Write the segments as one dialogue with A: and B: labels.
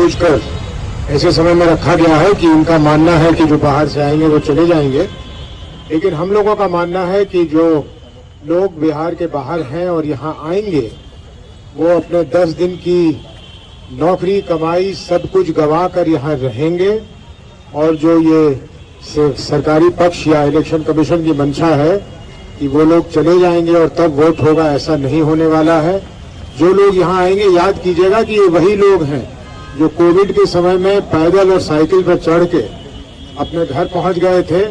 A: जानबूझकर ऐसे समय में रखा गया है कि इनका मानना है कि जो बाहर से आएंगे वो चले जाएंगे, लेकिन हम लोगों का मानना है कि जो लोग बिहार के बाहर हैं और यहाँ आएंगे वो अपने 10 दिन की नौकरी कमाई सब कुछ गंवा कर यहाँ रहेंगे, और जो ये सरकारी पक्ष या इलेक्शन कमीशन की मंशा है कि वो लोग चले जाएंगे और तब वोट होगा, ऐसा नहीं होने वाला है। जो लोग यहाँ आएंगे, याद कीजिएगा कि ये वही लोग हैं जो कोविड के समय में पैदल और साइकिल पर चढ़ के अपने घर पहुंच गए थे।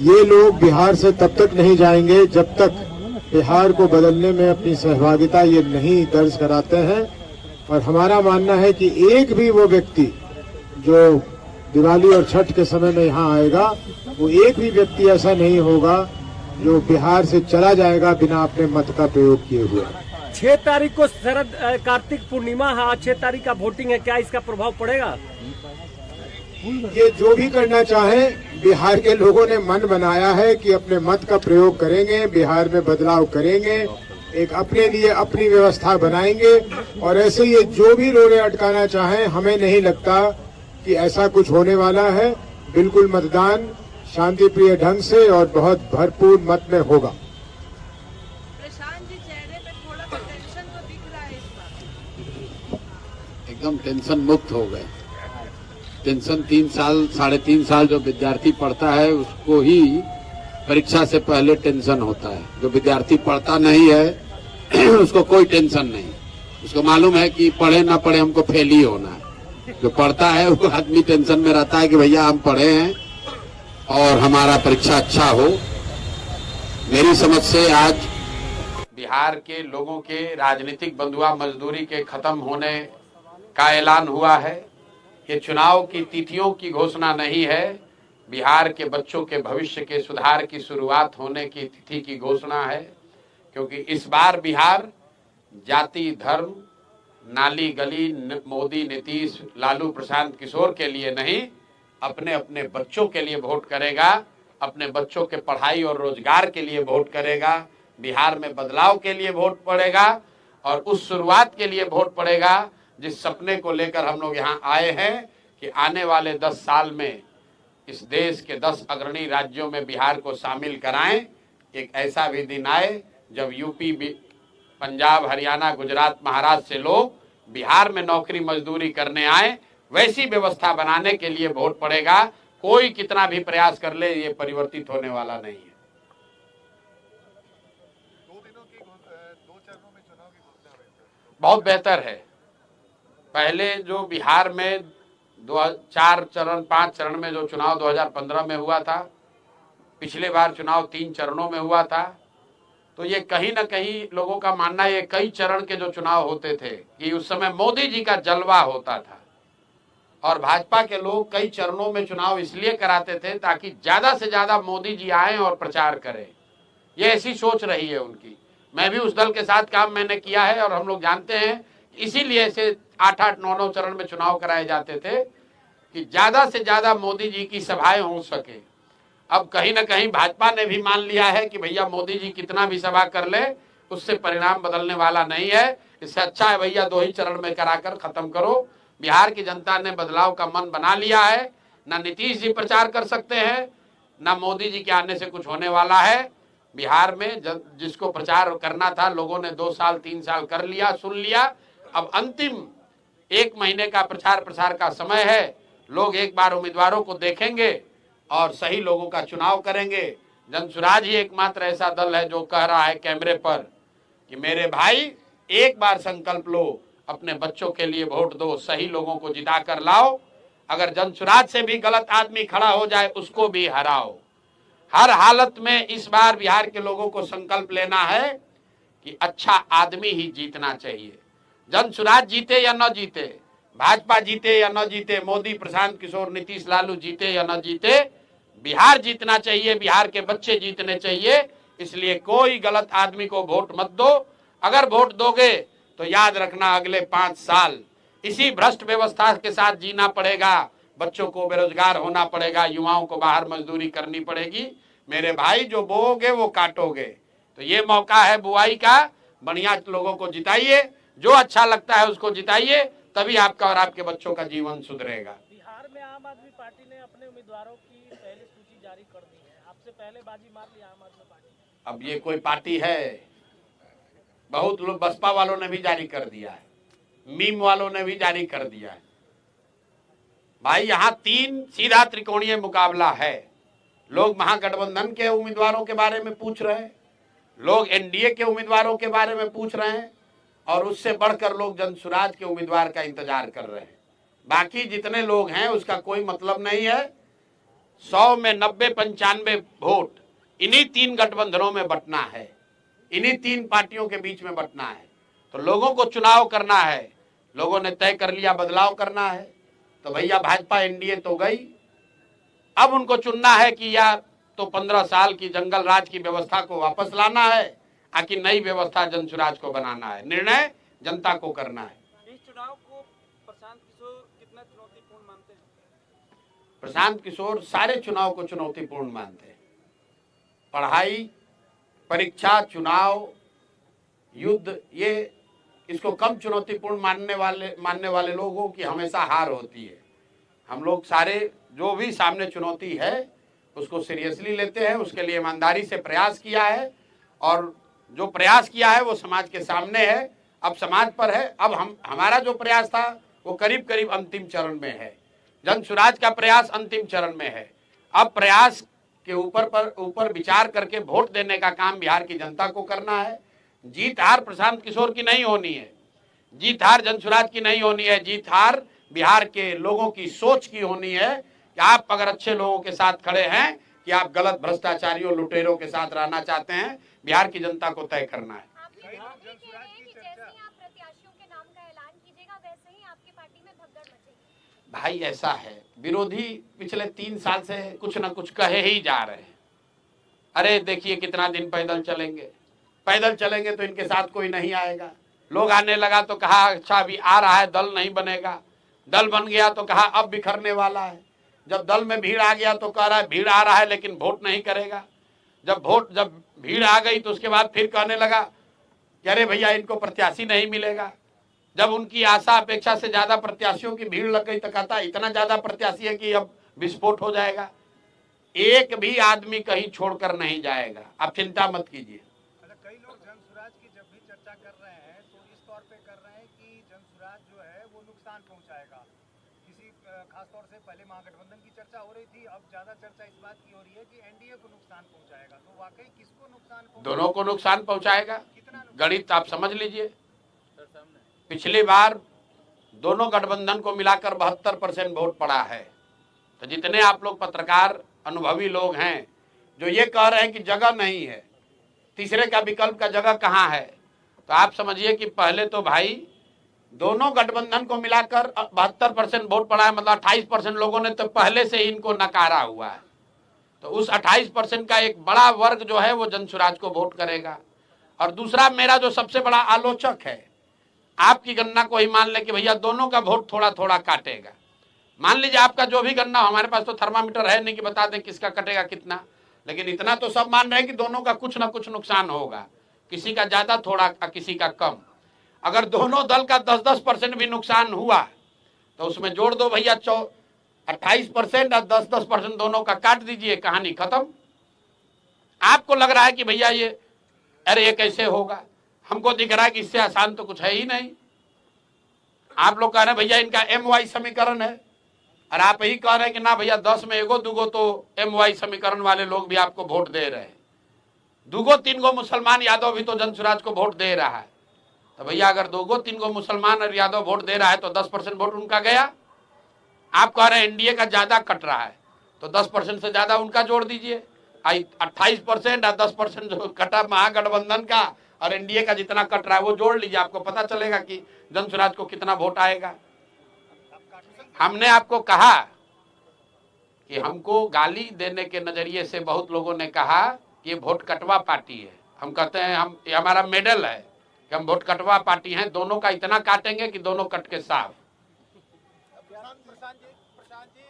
A: ये लोग बिहार से तब तक नहीं जाएंगे जब तक बिहार को बदलने में अपनी सहभागिता ये नहीं दर्ज कराते हैं। और हमारा मानना है कि एक भी वो व्यक्ति जो दिवाली और छठ के समय में यहाँ आएगा, वो एक भी व्यक्ति ऐसा नहीं होगा जो बिहार से चला जाएगा बिना अपने मत का प्रयोग किए हुए।
B: 6 तारीख को शरद कार्तिक पूर्णिमा है, 6 तारीख का वोटिंग है, क्या इसका प्रभाव पड़ेगा?
A: ये जो भी करना चाहे, बिहार के लोगों ने मन बनाया है कि अपने मत का प्रयोग करेंगे, बिहार में बदलाव करेंगे, एक अपने लिए अपनी व्यवस्था बनाएंगे। और ऐसे ये जो भी रोड़े अटकाना चाहें, हमें नहीं लगता कि ऐसा कुछ होने वाला है। बिल्कुल मतदान शांति प्रिय ढंग से और बहुत भरपूर मत में होगा।
C: प्रशांत जी, चेहरे पे थोड़ा सा टेंशन तो दिख रहा है इस बार।
D: एकदम टेंशन मुक्त हो गए। टेंशन 3 साल 3.5 साल जो विद्यार्थी पढ़ता है उसको ही परीक्षा से पहले टेंशन होता है। जो विद्यार्थी पढ़ता नहीं है उसको कोई टेंशन नहीं। उसको मालूम है कि पढ़े ना पढ़े हमको फेल ही होना है। जो पढ़ता है वो आदमी टेंशन में रहता है कि भैया हम पढ़े हैं और हमारा परीक्षा अच्छा हो। मेरी समझ से आज बिहार के लोगों के राजनीतिक बंधुआ मजदूरी के खत्म होने का ऐलान हुआ है। ये चुनाव की तिथियों की घोषणा नहीं है, बिहार के बच्चों के भविष्य के सुधार की शुरुआत होने की तिथि की घोषणा है। क्योंकि इस बार बिहार जाति, धर्म, नाली गली, मोदी, नीतीश, लालू, प्रशांत किशोर के लिए नहीं, अपने अपने बच्चों के लिए वोट करेगा, अपने बच्चों के पढ़ाई और रोजगार के लिए वोट करेगा, बिहार में बदलाव के लिए वोट पड़ेगा और उस शुरुआत के लिए वोट पड़ेगा जिस सपने को लेकर हम लोग यहाँ आए हैं कि आने वाले 10 साल में इस देश के 10 अग्रणी राज्यों में बिहार को शामिल कराएं। एक ऐसा भी दिन आए जब यूपी, पंजाब, हरियाणा, गुजरात, महाराष्ट्र से लोग बिहार में नौकरी मजदूरी करने आए, वैसी व्यवस्था बनाने के लिए वोट पड़ेगा। कोई कितना भी प्रयास कर ले, ये परिवर्तित होने वाला नहीं है।
E: 2 चरणों में चुनाव की घोषणा
D: बहुत बेहतर है। पहले जो बिहार में 4 चरण 5 चरण में जो चुनाव 2015 में हुआ था, पिछले बार चुनाव 3 चरणों में हुआ था, तो ये कहीं ना कहीं लोगों का मानना है ये कई चरण के जो चुनाव होते थे कि उस समय मोदी जी का जलवा होता था और भाजपा के लोग कई चरणों में चुनाव इसलिए कराते थे ताकि ज्यादा से ज्यादा मोदी जी आए और प्रचार करें। ये ऐसी सोच रही है उनकी। मैं भी उस दल के साथ काम मैंने किया है और हम लोग जानते हैं, इसीलिए ऐसे 8-8, 9-9 चरण में चुनाव कराए जाते थे कि ज्यादा से ज्यादा मोदी जी की सभाएं हो सके। अब कहीं ना कहीं भाजपा ने भी मान लिया है कि भैया मोदी जी कितना भी सभा कर ले, उससे परिणाम बदलने वाला नहीं है। इससे अच्छा है भैया 2 ही चरण में कराकर खत्म करो। बिहार की जनता ने बदलाव का मन बना लिया है। ना नीतीश जी प्रचार कर सकते हैं, ना मोदी जी के आने से कुछ होने वाला है। बिहार में जिसको प्रचार करना था लोगों ने 2 साल 3 साल कर लिया, सुन लिया। अब अंतिम 1 महीने का प्रचार प्रसार का समय है। लोग एक बार उम्मीदवारों को देखेंगे और सही लोगों का चुनाव करेंगे। जनसुराज ही एकमात्र ऐसा दल है जो कह रहा है कैमरे पर कि मेरे भाई एक बार संकल्प लो, अपने बच्चों के लिए वोट दो, सही लोगों को जिता कर लाओ। अगर जनसुराज से भी गलत आदमी खड़ा हो जाए उसको भी हराओ। हर हालत में इस बार बिहार के लोगों को संकल्प लेना है कि अच्छा आदमी ही जीतना चाहिए। जनसुराज जीते या न जीते, भाजपा जीते या न जीते, मोदी, प्रशांत किशोर, नीतीश, लालू जीते या न जीते, बिहार जीतना चाहिए, बिहार के बच्चे जीतने चाहिए। इसलिए कोई गलत आदमी को वोट मत दो। अगर वोट दोगे तो याद रखना अगले 5 साल इसी भ्रष्ट व्यवस्था के साथ जीना पड़ेगा। बच्चों को बेरोजगार होना पड़ेगा, युवाओं को बाहर मजदूरी करनी पड़ेगी। मेरे भाई जो बोओगे वो काटोगे। तो ये मौका है बुआई का। बढ़िया लोगों को जिताइए, जो अच्छा लगता है उसको जिताइए, तभी आपका और आपके बच्चों का जीवन सुधरेगा।
B: बिहार में आम आदमी पार्टी ने अपने उम्मीदवारों की पहली सूची जारी कर दी है, आपसे पहले बाजी मार ली आम आदमी पार्टी।
D: अब ये कोई पार्टी है? बहुत लोग, बसपा वालों ने भी जारी कर दिया है, मीम वालों ने भी जारी कर दिया है। भाई यहाँ 3 सीधा त्रिकोणीय मुकाबला है। लोग महागठबंधन के उम्मीदवारों के बारे में पूछ रहे हैं, लोग एनडीए के उम्मीदवारों के बारे में पूछ रहे हैं, और उससे बढ़कर लोग जनसुराज के उम्मीदवार का इंतजार कर रहे हैं। बाकी जितने लोग हैं उसका कोई मतलब नहीं है। 100 में 90-95 वोट इन्हीं 3 गठबंधनों में बंटना है, इन्हीं 3 पार्टियों के बीच में बंटना है। तो लोगों को चुनाव करना है, लोगों ने तय कर लिया बदलाव करना है, तो भैया भाजपा एनडीए तो गई। अब उनको चुनना है कि या तो 15 साल की जंगल राज की व्यवस्था को वापस लाना है, आकि नई व्यवस्था जनसुराज को बनाना है। निर्णय जनता को करना है।
B: इस चुनाव को प्रशांत किशोर कितना चुनौतीपूर्ण मानते हैं?
D: प्रशांत किशोर सारे चुनाव को चुनौतीपूर्ण मानते हैं। पढ़ाई, परीक्षा, चुनाव, युद्ध, ये इसको कम चुनौतीपूर्ण मानने वाले लोगों की हमेशा हार होती है। हम लोग सारे जो भी सामने चुनौती है उसको सीरियसली लेते हैं, उसके लिए ईमानदारी से प्रयास किया है, और जो प्रयास किया है वो समाज के सामने है, अब समाज पर है। अब हमारा जो प्रयास था वो करीब करीब अंतिम चरण में है, जनसुराज का प्रयास अंतिम चरण में है। अब प्रयास के ऊपर विचार करके वोट देने का काम बिहार की जनता को करना है। जीत हार प्रशांत किशोर की नहीं होनी है, जीत हार जनसुराज की नहीं होनी है, जीत हार बिहार के लोगों की सोच की होनी है कि आप अगर अच्छे लोगों के साथ खड़े हैं कि आप गलत भ्रष्टाचारियों, लुटेरों के साथ रहना चाहते हैं, बिहार की जनता को तय करना है।
E: कई लोग जनसुराज की चर्चा
F: आप प्रत्याशियों के नाम का ऐलान कीजिएगा वैसे ही आपकी पार्टी में भगदड़ मचेगी।
D: भाई ऐसा है, विरोधी पिछले 3 साल से कुछ न कुछ कहे ही जा रहे हैं। अरे देखिए कितना दिन पैदल चलेंगे, पैदल चलेंगे तो इनके साथ कोई नहीं आएगा। लोग आने लगा तो कहा अच्छा अभी आ रहा है, दल नहीं बनेगा। दल बन गया तो कहा अब बिखरने वाला है। जब दल में भीड़ आ गया तो कह रहा है भीड़ आ रहा है लेकिन वोट नहीं करेगा। जब भीड़ आ गई तो उसके बाद फिर कहने लगा कि अरे भैया इनको प्रत्याशी नहीं मिलेगा। जब उनकी आशा अपेक्षा से ज्यादा प्रत्याशियों की भीड़ लग गई तो कहता इतना ज्यादा प्रत्याशी है कि अब विस्फोट हो जाएगा। एक भी आदमी कहीं छोड़कर नहीं जाएगा, आप चिंता मत कीजिए।
E: अच्छा, कई लोग जनसुराज की जब भी चर्चा कर रहे हैं तो इस तौर पे कर रहे हैं कि जनसुराज जो है वो नुकसान पहुंचाएगा। किसी खास तौर से पहले महागठबंधन की चर्चा हो रही थी, अब ज्यादा चर्चा इस बात की हो रही है कि एनडीए को नुकसान पहुंचाएगा। तो वाकई किसको नुकसान पहुंचाएगा?
D: दोनों को नुकसान पहुंचाएगा।
E: कितना नुकसान?
D: गणित आप समझ लीजिए, पिछली बार दोनों गठबंधन को मिलाकर 72% वोट पड़ा है। तो जितने आप लोग पत्रकार अनुभवी लोग हैं जो ये कह रहे हैं कि जगह नहीं है, तीसरे का विकल्प का जगह कहाँ है, तो आप समझिए कि पहले तो भाई दोनों गठबंधन को मिलाकर 72% वोट पड़ा है, मतलब 28% लोगों ने तो पहले से ही इनको नकारा हुआ है। तो उस 28% का एक बड़ा वर्ग जो है वो जनसुराज को वोट करेगा। और दूसरा मेरा जो सबसे बड़ा आलोचक है, आपकी गणना को ही मान ले कि भैया दोनों का वोट थोड़ा थोड़ा काटेगा। मान लीजिए आपका जो भी गणना, हमारे पास तो थर्मामीटर है नहीं कि बता दें किसका कटेगा कितना, लेकिन इतना तो सब मान रहे हैं कि दोनों का कुछ ना कुछ नुकसान होगा, किसी का ज्यादा थोड़ा किसी का कम। अगर दोनों दल का 10-10% भी नुकसान हुआ तो उसमें जोड़ दो भैया 28% और 10-10% दोनों का काट दीजिए, कहानी खत्म। आपको लग रहा है कि भैया ये अरे ये कैसे होगा, हमको दिख रहा है कि इससे आसान तो कुछ है ही नहीं। आप लोग कह रहे हैं भैया इनका MY समीकरण है, और आप यही कह रहे हैं कि ना भैया 10 में एगो दूगो तो MY समीकरण वाले लोग भी आपको वोट दे रहे हैं। 2-3 मुसलमान यादव भी तो जनसुराज को वोट दे रहा है। तो भैया अगर 2-3 मुसलमान और यादव वोट दे रहा है तो 10% वोट उनका गया। आप कह रहे हैं एनडीए का ज्यादा कट रहा है, तो 10% से ज्यादा उनका जोड़ दीजिए। 28% और 10% जो कटा महागठबंधन का और एनडीए का जितना कट रहा है वो जोड़ लीजिए, आपको पता चलेगा कि जनसुराज को कितना वोट आएगा। हमने आपको कहा कि हमको गाली देने के नजरिए से बहुत लोगों ने कहा कि ये वोट कटवा पार्टी है। हम कहते हैं ये हमारा मेडल है कि हम वोट कटवा पार्टी हैं, दोनों का इतना काटेंगे कि दोनों कट के साफ।
E: प्रशांत जी,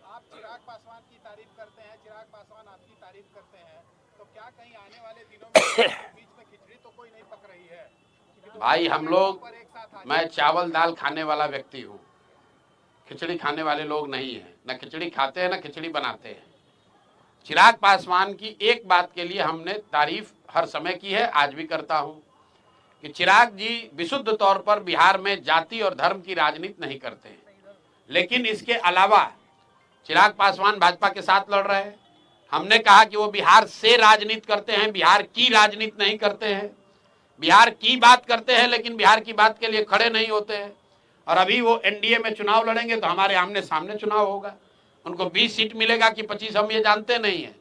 E: आप चिराग पासवान की तारीफ करते हैं, चिराग पासवान आपकी तारीफ करते हैं, तो क्या कहीं आने वाले दिनों में बीच में खिचड़ी तो कोई नहीं पक रही है
D: भाई हम लोग, मैं चावल दाल खाने वाला व्यक्ति हूँ, खिचड़ी खाने वाले लोग नहीं हैं। न खिचड़ी खाते हैं न खिचड़ी बनाते हैं। चिराग पासवान की एक बात के लिए हमने तारीफ हर समय की है, आज भी करता हूं, कि चिराग जी विशुद्ध तौर पर बिहार में जाति और धर्म की राजनीति नहीं करते हैं। लेकिन इसके अलावा चिराग पासवान भाजपा के साथ लड़ रहे हैं। हमने कहा कि वो बिहार से राजनीति करते हैं, बिहार की राजनीति नहीं करते हैं। बिहार की बात करते हैं लेकिन बिहार की बात के लिए खड़े नहीं होते हैं। और अभी वो एनडीए में चुनाव लड़ेंगे तो हमारे आमने सामने चुनाव होगा। उनको 20 सीट मिलेगा कि 25 हम ये जानते नहीं है,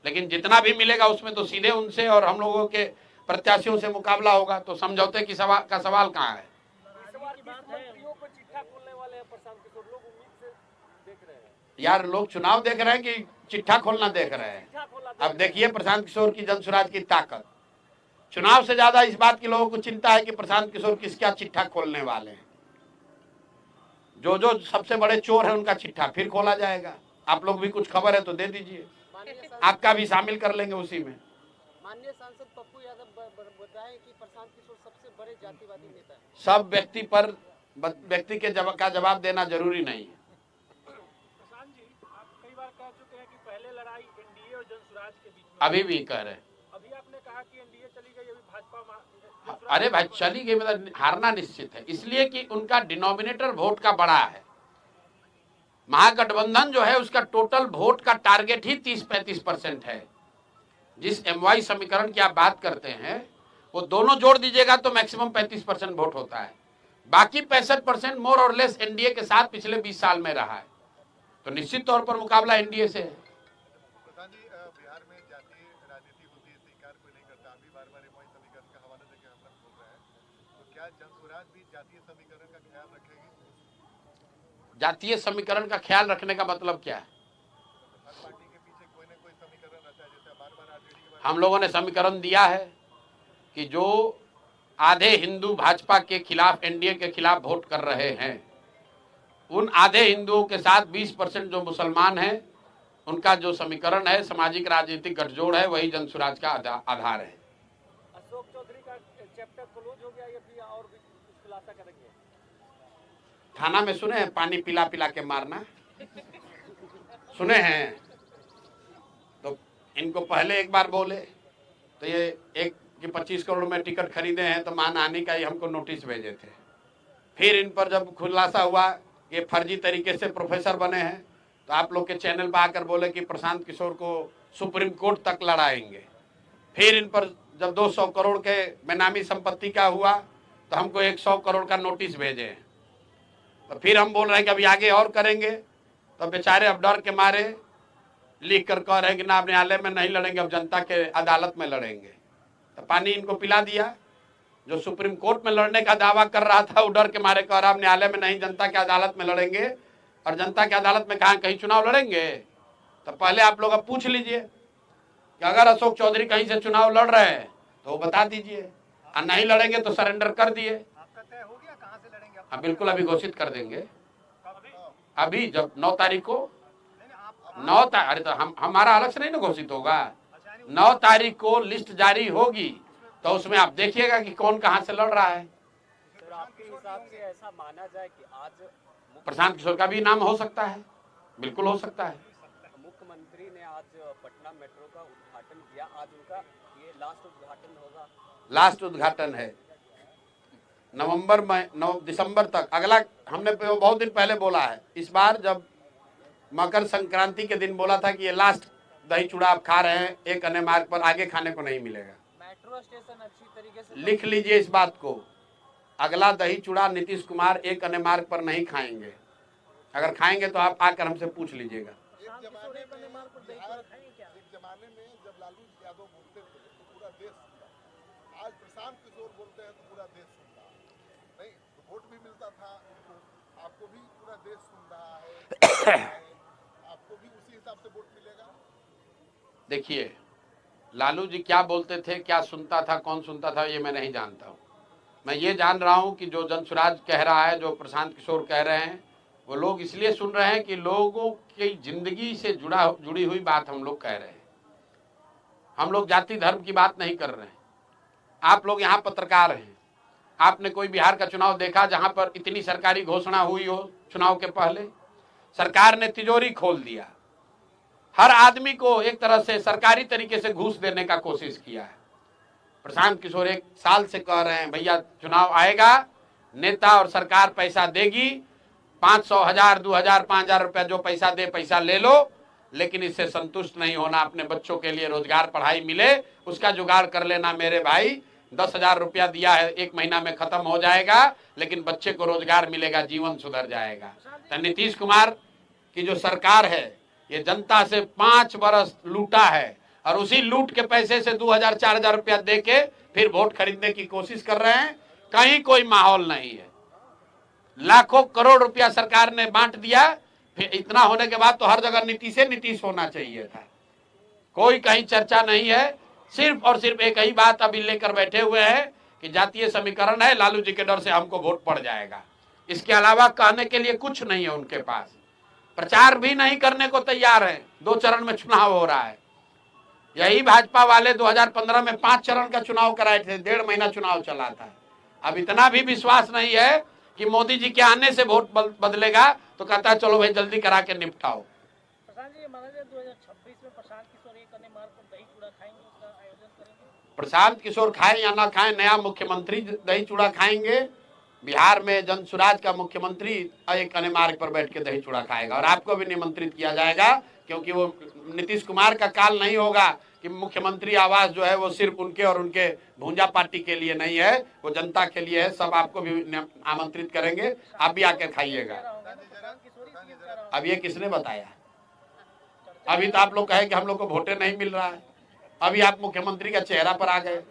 D: लेकिन जितना भी मिलेगा उसमें तो सीधे उनसे और हम लोगों के प्रत्याशियों से मुकाबला होगा। तो समझौते की सवाल कहाँ है? यार लोग चुनाव देख रहे हैं कि चिट्ठा खोलना देख रहे हैं? अब देखिए प्रशांत किशोर की जनसुराज की ताकत। चुनाव से ज्यादा इस बात की लोगों को चिंता है कि प्रशांत किशोर किसका चिट्ठा खोलने वाले हैं। जो जो सबसे बड़े चोर है उनका चिट्ठा फिर खोला जाएगा। आप लोग भी कुछ खबर है तो दे दीजिए, आपका भी शामिल कर लेंगे उसी में।
B: माननीय सांसद पप्पू यादव बताएं कि प्रशांत किशोर सबसे बड़े जातिवादी नेता हैं।
D: सब व्यक्ति पर व्यक्ति के जवाब देना जरूरी नहीं है।
B: प्रशांत जी, आप कई बार कह चुके हैं कि पहले लड़ाई एनडीए और जनसुराज के बीच में,
D: अभी भी कह रहे हैं।
B: अभी आपने कहा कि एनडीए चली गई, अभी भाजपा।
D: अरे भाई चली गई मतलब हारना निश्चित है, इसलिए कि उनका डिनोमिनेटर वोट का बड़ा है। महागठबंधन जो है उसका टोटल वोट का टारगेट ही 30-35% है। जिस MY समीकरण की आप बात करते हैं वो दोनों जोड़ दीजिएगा तो मैक्सिमम 35% वोट होता है। बाकी 65% मोर और लेस एनडीए के साथ पिछले 20 साल में रहा है। तो निश्चित तौर पर मुकाबला एनडीए से है।
E: बिहार में जातीय राजनीति होती है, स्वीकार कोई नहीं करता। अभी बार-बार MY समीकरण का हवाला देकर हम लोग बोल रहे हैं, तो क्या जनसुराज भी जातीय समीकरण का ख्याल रखेगी?
D: जातीय समीकरण का ख्याल रखने का मतलब क्या है?
E: हर पार्टी के पीछे कोई ना कोई समीकरण रहता है। जैसे बार-बार आरजेडी के बारे
D: हम लोगों ने समीकरण दिया है कि जो आधे हिंदू भाजपा के खिलाफ एनडीए के खिलाफ वोट कर रहे हैं, उन आधे हिंदुओं के साथ 20% जो मुसलमान हैं, उनका जो समीकरण है सामाजिक राजनीतिक गठजोड़ है, वही जनसुराज का आधार है।
B: अशोक चौधरी का चैप्टर क्लोज हो गया या फिर और भी खुलासा करेंगे?
D: थाना में सुने हैं पानी पिला पिला के मारना, सुने हैं? तो इनको पहले एक बार बोले तो ये एक कि 25 करोड़ में टिकट खरीदे हैं तो मानहानि का ही हमको नोटिस भेजे थे। फिर इन पर जब खुलासा हुआ ये फर्जी तरीके से प्रोफेसर बने हैं तो आप लोग के चैनल पर आकर बोले कि प्रशांत किशोर को सुप्रीम कोर्ट तक लड़ाएंगे। फिर इन पर जब 200 करोड़ के बेनामी संपत्ति का हुआ तो हमको 100 करोड़ का नोटिस भेजे। तो फिर हम बोल रहे हैं कि अभी आगे और करेंगे, तो बेचारे अब डर के मारे लिख कर कह रहे हैं कि ना न्यायालय में नहीं लड़ेंगे, अब जनता के अदालत में लड़ेंगे। तो पानी इनको पिला दिया। जो सुप्रीम कोर्ट में लड़ने का दावा कर रहा था वो डर के मारे कह रहा अब न्यायालय में नहीं, जनता के अदालत में लड़ेंगे। और जनता के अदालत में कहाँ कहीं चुनाव लड़ेंगे? तो पहले आप लोग अब पूछ लीजिए कि अगर अशोक चौधरी कहीं से चुनाव लड़ रहे हैं तो वो बता दीजिए, और नहीं लड़ेंगे तो सरेंडर कर दिए।
E: आपका तय हो गया कहाँ से लड़ेंगे?
D: हाँ बिल्कुल, अभी घोषित कर देंगे। अभी जब 9 तारीख को 9 तारीख, अरे तो हमारा अलग से नहीं ना घोषित होगा। 9 तारीख को लिस्ट जारी होगी तो उसमें आप देखिएगा कि कौन कहाँ से लड़ रहा है।
B: सर आपके हिसाब से ऐसा माना जाए कि आज
D: प्रशांत किशोर का भी नाम हो सकता है, बिल्कुल हो सकता है।
B: मुख्यमंत्री ने आज पटना मेट्रो का उद्घाटन किया, आज उनका ये लास्ट उद्घाटन होगा।
D: लास्ट उद्घाटन है नवंबर में 9 दिसंबर तक। अगला हमने बहुत दिन पहले बोला है, इस बार जब मकर संक्रांति के दिन बोला था कि ये लास्ट दही चूड़ा आप खा रहे हैं, एक अन्य मार्ग पर आगे खाने को नहीं मिलेगा।
B: मेट्रो स्टेशन अच्छी तरीके से
D: लिख लीजिए इस बात को, अगला दही चूड़ा नीतीश कुमार एक अन्य मार्ग पर नहीं खाएंगे। अगर खाएंगे तो आप आकर हमसे पूछ लीजिएगा।
E: एक जमाने में जब लालू यादव बोलते थे तो पूरा देश सुनता, आज प्रशांत किशोर बोलते हैं तो पूरा देश सुनता नहीं, तो वोट भी मिलता था उनको। आपको भी पूरा देश सुन रहा है, आपको भी उसी हिसाब से वोट मिलेगा।
D: देखिए लालू जी क्या बोलते थे, क्या सुनता था, कौन सुनता था, ये मैं नहीं जानता हूँ। मैं ये जान रहा हूँ कि जो जनसुराज कह रहा है, जो प्रशांत किशोर कह रहे हैं, वो लोग इसलिए सुन रहे हैं कि लोगों की जिंदगी से जुड़ी हुई बात हम लोग कह रहे हैं। हम लोग जाति धर्म की बात नहीं कर रहे हैं। आप लोग यहाँ पत्रकार हैं, आपने कोई बिहार का चुनाव देखा जहां पर इतनी सरकारी घोषणा हुई हो चुनाव के पहले? सरकार ने तिजोरी खोल दिया, हर आदमी को एक तरह से सरकारी तरीके से घूस देने का कोशिश किया है। प्रशांत किशोर 1 साल से कह रहे हैं भैया चुनाव आएगा, नेता और सरकार पैसा देगी, 500, 1000, 2000, 5000 रुपया जो पैसा दे पैसा ले लो, लेकिन इससे संतुष्ट नहीं होना। अपने बच्चों के लिए रोजगार पढ़ाई मिले उसका जुगाड़ कर लेना मेरे भाई। 10,000 रुपया दिया है, 1 महीना में खत्म हो जाएगा, लेकिन बच्चे को रोजगार मिलेगा, जीवन सुधर जाएगा। तो नीतीश कुमार की जो सरकार है ये जनता से 5 बरस लूटा है और उसी लूट के पैसे से 2000, 4000 रुपया दे के फिर वोट खरीदने की कोशिश कर रहे हैं। कहीं कोई माहौल नहीं है। लाखों करोड़ रुपया सरकार ने बांट दिया, फिर इतना होने के बाद तो हर जगह नीतीश होना चाहिए था। कोई कहीं चर्चा नहीं है, सिर्फ और सिर्फ एक ही बात अभी लेकर बैठे हुए हैं कि जातीय समीकरण है, लालू जी के डर से हमको वोट पड़ जाएगा। इसके अलावा कहने के लिए कुछ नहीं है उनके पास। प्रचार भी नहीं करने को तैयार है। 2 चरण में चुनाव हो रहा है। यही भाजपा वाले 2015 में 5 चरण का चुनाव कराए थे, 1.5 महीना चुनाव चला था। अब इतना भी विश्वास नहीं है कि मोदी जी के आने से वोट बदलेगा, तो कहता है चलो भाई जल्दी करा के निपटाओ।
B: प्रशांत जी, माना जाए 2026 में प्रशांत किशोर एक अन्य मार्ग पर दही चूड़ा खाएंगे, उसका आयोजन करेंगे?
D: प्रशांत किशोर खाए या ना खाए, नया मुख्यमंत्री दही चूड़ा खाएंगे। बिहार में जनसुराज का मुख्यमंत्री एक अन्य मार्ग पर बैठ के दही चूड़ा खाएगा और आपको भी निमंत्रित किया जाएगा, क्योंकि वो नीतीश कुमार का काल नहीं होगा कि मुख्यमंत्री आवास जो है वो सिर्फ उनके और उनके भूंजा पार्टी के लिए नहीं है, वो जनता के लिए है। सब आपको भी आमंत्रित करेंगे, आप भी आकर खाइएगा। अब ये किसने बताया? अभी तो आप लोग कहे कि हम लोग को वोटें नहीं मिल रहा है, अभी आप मुख्यमंत्री का चेहरा पर आ गए।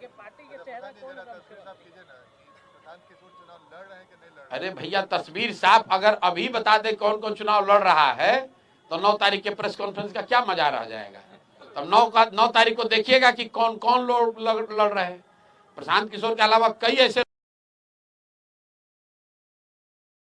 D: अरे भैया तस्वीर साफ अगर अभी बता दे कौन कौन चुनाव लड़ रहा है तो 9 तारीख के प्रेस कॉन्फ्रेंस का क्या मजा रह जाएगा। तब 9 तारीख को देखिएगा कि कौन कौन लोग लड़ रहे हैं। प्रशांत किशोर के अलावा कई ऐसे